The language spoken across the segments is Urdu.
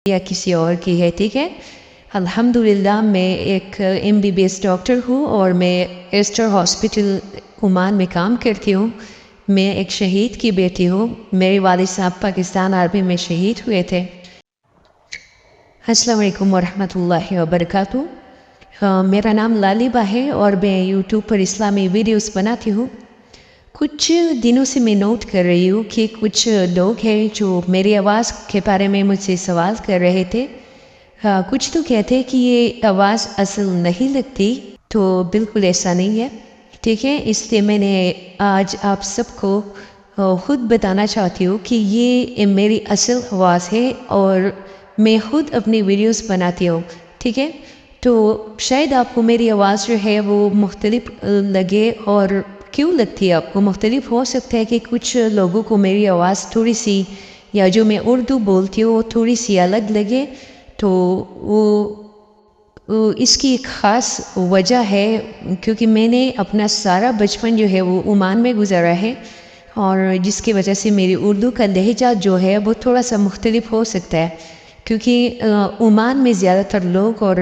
یا کسی اور کی ہے، ٹھیک ہے۔ الحمدللہ میں ایک MBBS ڈاکٹر ہوں اور میں ایسٹر ہاسپٹل عمان میں کام کرتی ہوں۔ میں ایک شہید کی بیٹی ہوں۔ میرے والد صاحب پاکستان آرمی میں شہید ہوئے تھے۔ السلام علیکم ورحمۃ اللہ وبرکاتہ۔ میرا نام لالبہ ہے اور میں YouTube پر اسلامی ویڈیوز بناتی ہوں۔ کچھ دنوں سے میں نوٹ کر رہی ہوں کہ کچھ لوگ ہیں جو میری آواز کے بارے میں مجھ سے سوال کر رہے تھے۔ کچھ تو کہتے ہیں کہ یہ آواز اصل نہیں لگتی، تو بالکل ایسا نہیں ہے، ٹھیک ہے۔ اس لیے میں نے آج آپ سب کو خود بتانا چاہتی ہوں کہ یہ میری اصل آواز ہے اور میں خود اپنی ویڈیوز بناتی ہوں، ٹھیک ہے۔ تو شاید آپ کو میری آواز جو ہے وہ مختلف لگے، اور کیوں لگتی ہے آپ کو مختلف؟ ہو سکتا ہے کہ کچھ لوگوں کو میری آواز تھوڑی سی، یا جو میں اردو بولتی ہوں وہ تھوڑی سی الگ لگے، تو وہ اس کی ایک خاص وجہ ہے، کیونکہ میں نے اپنا سارا بچپن جو ہے وہ عمان میں گزارا ہے، اور جس کی وجہ سے میری اردو کا لہجہ جو ہے وہ تھوڑا سا مختلف ہو سکتا ہے، کیونکہ عمان میں زیادہ تر لوگ اور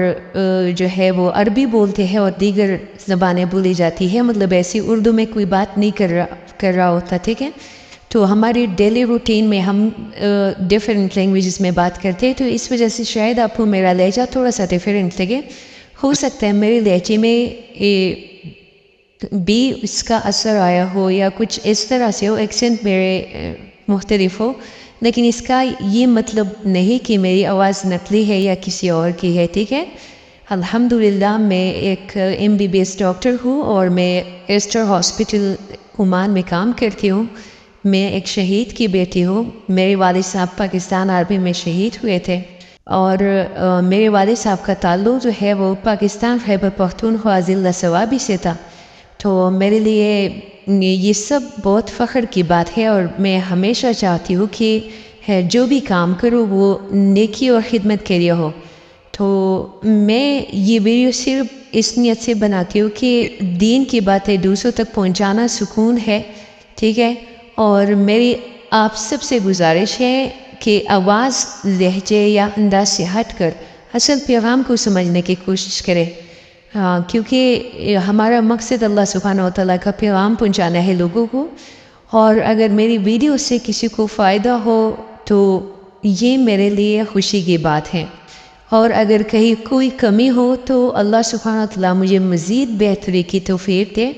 جو ہے وہ عربی بولتے ہیں اور دیگر زبانیں بولی جاتی ہے، مطلب ایسی اردو میں کوئی بات نہیں کر رہا ہوتا، ٹھیک ہے۔ تو ہماری ڈیلی روٹین میں ہم ڈیفرنٹ لینگویجز میں بات کرتے ہیں، تو اس وجہ سے شاید آپ کو میرا لہجہ تھوڑا سا ڈیفرنٹ لگے۔ ہو سکتا ہے میرے لہجے میں بھی اس کا اثر آیا ہو، یا کچھ اس طرح سے ہو، ایکسنٹ میرے مختلف ہو، لیکن اس کا یہ مطلب نہیں کہ میری آواز نقلی ہے یا کسی اور کی ہے، ٹھیک ہے۔ الحمدللہ میں ایک MBBS ڈاکٹر ہوں اور میں ایسٹر ہاسپٹل عمان میں کام کرتی ہوں۔ میں ایک شہید کی بیٹی ہوں۔ میرے والد صاحب پاکستان آرمی میں شہید ہوئے تھے، اور میرے والد صاحب کا تعلق جو ہے وہ پاکستان خیبر پختونخوا ضلع صوابی سے تھا، تو میرے لیے یہ سب بہت فخر کی بات ہے، اور میں ہمیشہ چاہتی ہوں کہ جو بھی کام کروں وہ نیکی اور خدمت کے لیے ہو۔ تو میں یہ ویڈیو صرف اس نیت سے بناتی ہوں کہ دین کی باتیں دوسروں تک پہنچانا سکون ہے، ٹھیک ہے۔ اور میری آپ سب سے گزارش ہے کہ آواز، لہجے یا انداز سے ہٹ کر اصل پیغام کو سمجھنے کی کوشش کرے، کیونکہ ہمارا مقصد اللہ سبحانہ و تعالیٰ کا پیغام پہنچانا ہے لوگوں کو، اور اگر میری ویڈیو سے کسی کو فائدہ ہو تو یہ میرے لیے خوشی کی بات ہے، اور اگر کہیں کوئی کمی ہو تو اللہ سبحانہ و تعالیٰ مجھے مزید بہتری کی توفیق دے۔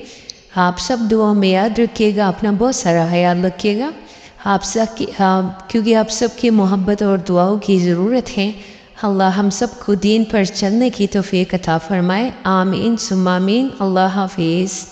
آپ سب دعاؤں میں یاد رکھیے گا، اپنا بہت سارا خیال رکھیے گا، کیونکہ آپ سب کی محبت اور دعاؤں کی ضرورت ہے۔ اللہ ہم سب کو دین پر چلنے کی توفیق عطا فرمائے، آمین ثم آمین۔ اللہ حافظ۔